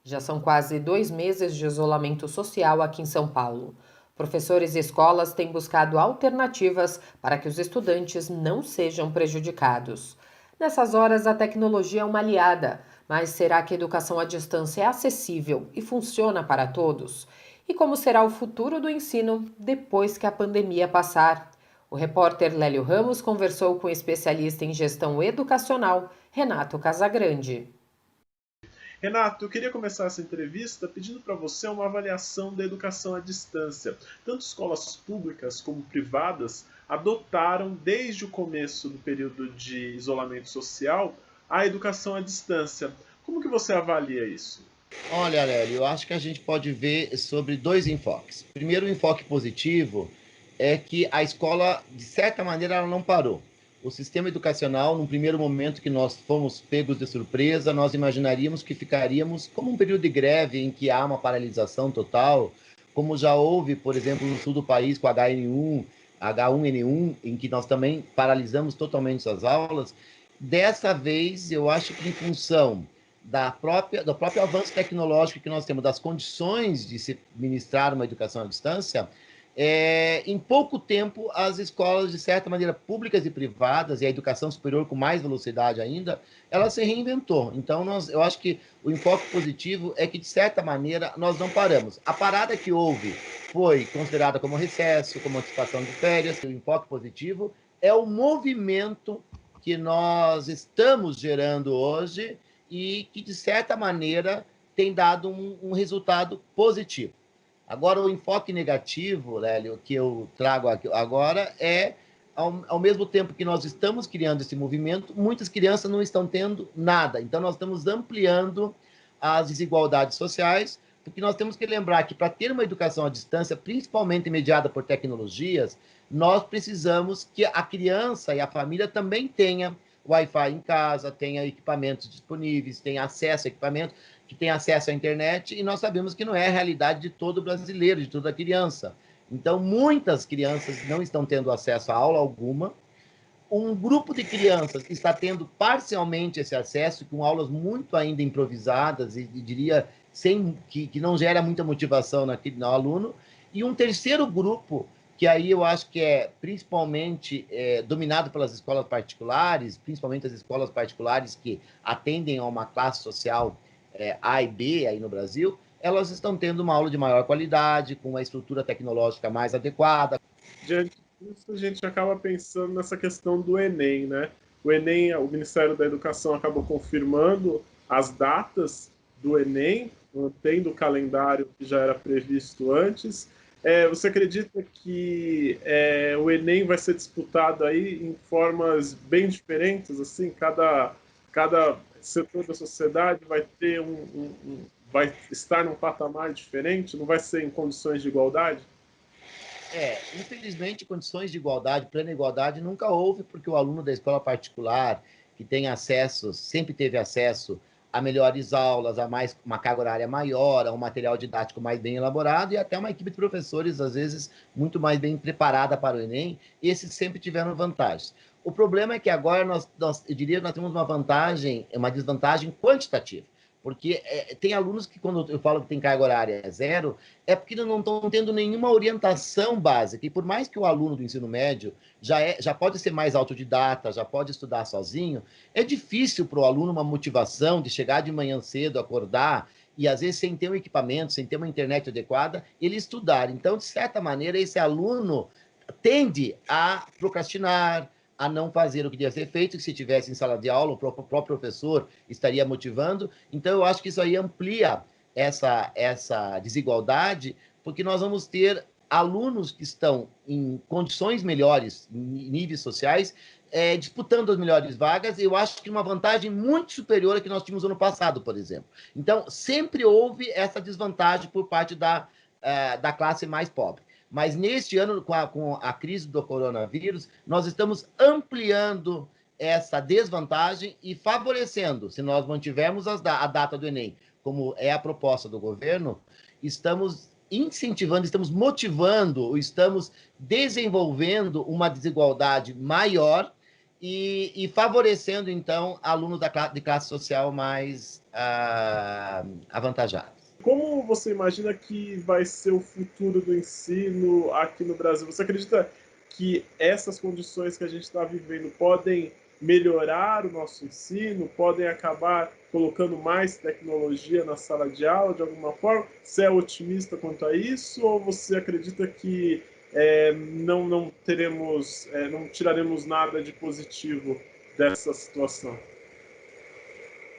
Já são quase 2 meses de isolamento social aqui em São Paulo. Professores e escolas têm buscado alternativas para que os estudantes não sejam prejudicados. Nessas horas, a tecnologia é uma aliada, mas será que a educação à distância é acessível e funciona para todos? E como será o futuro do ensino depois que a pandemia passar? O repórter Lélio Ramos conversou com o especialista em gestão educacional, Renato Casagrande. Renato, eu queria começar essa entrevista pedindo para você uma avaliação da educação à distância. Tanto escolas públicas como privadas adotaram, desde o começo do período de isolamento social, a educação à distância. Como que você avalia isso? Olha, Aurélio, eu acho que a gente pode ver sobre dois enfoques. Primeiro, o enfoque positivo é que a escola, de certa maneira, ela não parou. O sistema educacional, num primeiro momento que nós fomos pegos de surpresa, nós imaginaríamos que ficaríamos como um período de greve em que há uma paralisação total, como já houve, por exemplo, no sul do país com H1N1, em que nós também paralisamos totalmente as aulas. Dessa vez, eu acho que em função do próprio avanço tecnológico que nós temos, das condições de se ministrar uma educação à distância, em pouco tempo, as escolas, de certa maneira, públicas e privadas, e a educação superior com mais velocidade ainda, ela se reinventou. Então, eu acho que o enfoque positivo é que, de certa maneira, nós não paramos. A parada que houve foi considerada como recesso, como antecipação de férias. O enfoque positivo é o movimento que nós estamos gerando hoje e que, de certa maneira, tem dado um resultado positivo. Agora, o enfoque negativo, Lélio, que eu trago aqui agora é, ao mesmo tempo que nós estamos criando esse movimento, muitas crianças não estão tendo nada. Então, nós estamos ampliando as desigualdades sociais, porque nós temos que lembrar que, para ter uma educação à distância, principalmente mediada por tecnologias, nós precisamos que a criança e a família também tenha Wi-Fi em casa, tenha equipamentos disponíveis, tenha acesso a equipamentos, que tenha acesso à internet, e nós sabemos que não é a realidade de todo brasileiro, de toda criança. Então, muitas crianças não estão tendo acesso a aula alguma. Um grupo de crianças que está tendo parcialmente esse acesso, com aulas muito ainda improvisadas e diria sem que não gera muita motivação no aluno, e um terceiro grupo que aí eu acho que é principalmente dominado pelas escolas particulares, principalmente as escolas particulares que atendem a uma classe social A e B aí no Brasil, elas estão tendo uma aula de maior qualidade, com uma estrutura tecnológica mais adequada. Diante disso, a gente acaba pensando nessa questão do Enem, né? O Enem, o Ministério da Educação acabou confirmando as datas do Enem, mantendo o calendário que já era previsto antes. Você acredita que o Enem vai ser disputado aí em formas bem diferentes, assim, cada setor da sociedade vai ter vai estar num patamar diferente, não vai ser em condições de igualdade? Infelizmente, condições de igualdade, plena igualdade, nunca houve, porque o aluno da escola particular, que tem acesso, sempre teve acesso a melhores aulas, a mais, uma carga horária maior, a um material didático mais bem elaborado e até uma equipe de professores, às vezes, muito mais bem preparada para o Enem, esses sempre tiveram vantagens. O problema é que agora eu diria que nós temos uma vantagem, uma desvantagem quantitativa. Porque tem alunos que, quando eu falo que tem carga horária zero, é porque não estão tendo nenhuma orientação básica. E por mais que o aluno do ensino médio já pode ser mais autodidata, já pode estudar sozinho, é difícil para o aluno uma motivação de chegar de manhã cedo, acordar, e às vezes sem ter um equipamento, sem ter uma internet adequada, ele estudar. Então, de certa maneira, esse aluno tende a procrastinar, a não fazer o que devia ser feito, que se tivesse em sala de aula, o próprio professor estaria motivando. Então, eu acho que isso aí amplia essa desigualdade, porque nós vamos ter alunos que estão em condições melhores, em níveis sociais, disputando as melhores vagas, e eu acho que uma vantagem muito superior à que nós tínhamos ano passado, por exemplo. Então, sempre houve essa desvantagem por parte da classe mais pobre. Mas neste ano, com a crise do coronavírus, nós estamos ampliando essa desvantagem e favorecendo, se nós mantivermos a data do Enem, como é a proposta do governo, estamos incentivando, estamos motivando, estamos desenvolvendo uma desigualdade maior e favorecendo, então, alunos de classe social mais avantajados. Como você imagina que vai ser o futuro do ensino aqui no Brasil? Você acredita que essas condições que a gente está vivendo podem melhorar o nosso ensino, podem acabar colocando mais tecnologia na sala de aula de alguma forma? Você é otimista quanto a isso ou você acredita que não teremos, não tiraremos nada de positivo dessa situação?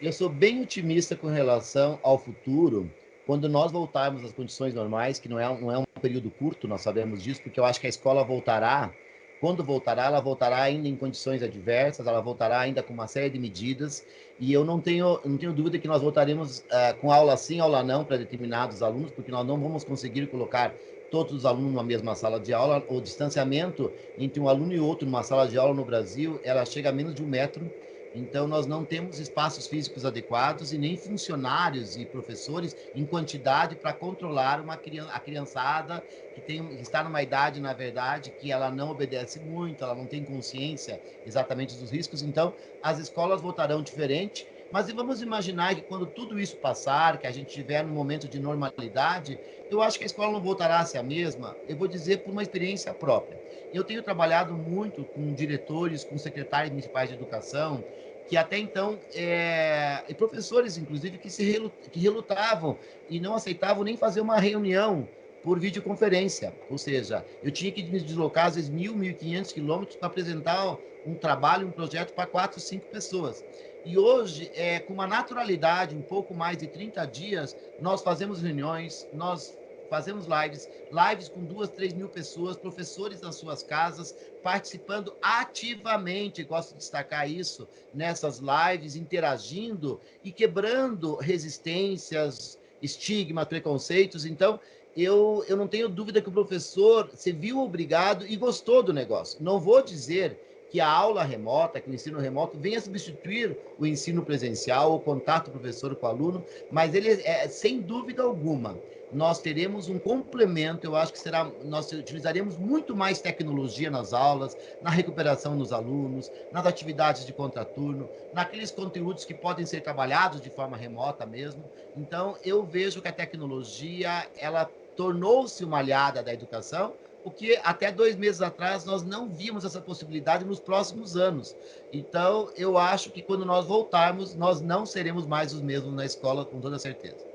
Eu sou bem otimista com relação ao futuro, quando nós voltarmos às condições normais, que não é um período curto, nós sabemos disso, porque eu acho que a escola voltará, quando voltará, ela voltará ainda em condições adversas, ela voltará ainda com uma série de medidas, e eu não tenho dúvida que nós voltaremos com aula sim, aula não, para determinados alunos, porque nós não vamos conseguir colocar todos os alunos na mesma sala de aula. O distanciamento entre um aluno e outro numa sala de aula no Brasil, ela chega a menos de 1 metro. Então, nós não temos espaços físicos adequados e nem funcionários e professores em quantidade para controlar a criançada que está numa idade, na verdade, que ela não obedece muito, ela não tem consciência exatamente dos riscos. Então, as escolas voltarão diferente, mas vamos imaginar que quando tudo isso passar, que a gente tiver num momento de normalidade, eu acho que a escola não voltará a ser a mesma. Eu vou dizer por uma experiência própria. Eu tenho trabalhado muito com diretores, com secretários municipais de educação, que até então, e professores, inclusive, que relutavam e não aceitavam nem fazer uma reunião por videoconferência. Ou seja, eu tinha que me deslocar, às vezes, 1.500 quilômetros para apresentar um trabalho, um projeto para 4, 5 pessoas. E hoje, com uma naturalidade, um pouco mais de 30 dias, nós fazemos reuniões, nós fazemos lives com 2, 3 mil pessoas, professores nas suas casas, participando ativamente, gosto de destacar isso, nessas lives, interagindo e quebrando resistências, estigmas, preconceitos. Então, eu não tenho dúvida que o professor se viu obrigado e gostou do negócio. Não vou dizer que a aula remota, que o ensino remoto venha substituir o ensino presencial, o contato professor com o aluno, mas ele sem dúvida alguma, nós teremos um complemento. Eu acho que nós utilizaremos muito mais tecnologia nas aulas, na recuperação dos alunos, nas atividades de contraturno, naqueles conteúdos que podem ser trabalhados de forma remota mesmo. Então, eu vejo que a tecnologia, ela tornou-se uma aliada da educação, porque até 2 meses atrás nós não víamos essa possibilidade nos próximos anos. Então, eu acho que quando nós voltarmos, nós não seremos mais os mesmos na escola, com toda certeza.